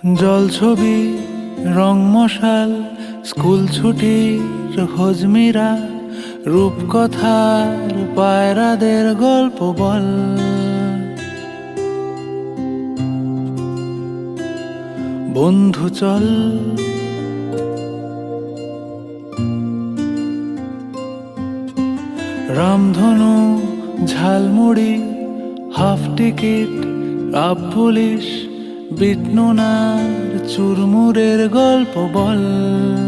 জলছবি, রং মশাল, স্কুল ছুটির হজমিরা, রূপকথার পায়রাদের গল্প বল। বন্ধু চল, রামধনু, jhalmuri, half ticket, up police, বিটনুনার চুরমুরের গল্প বল।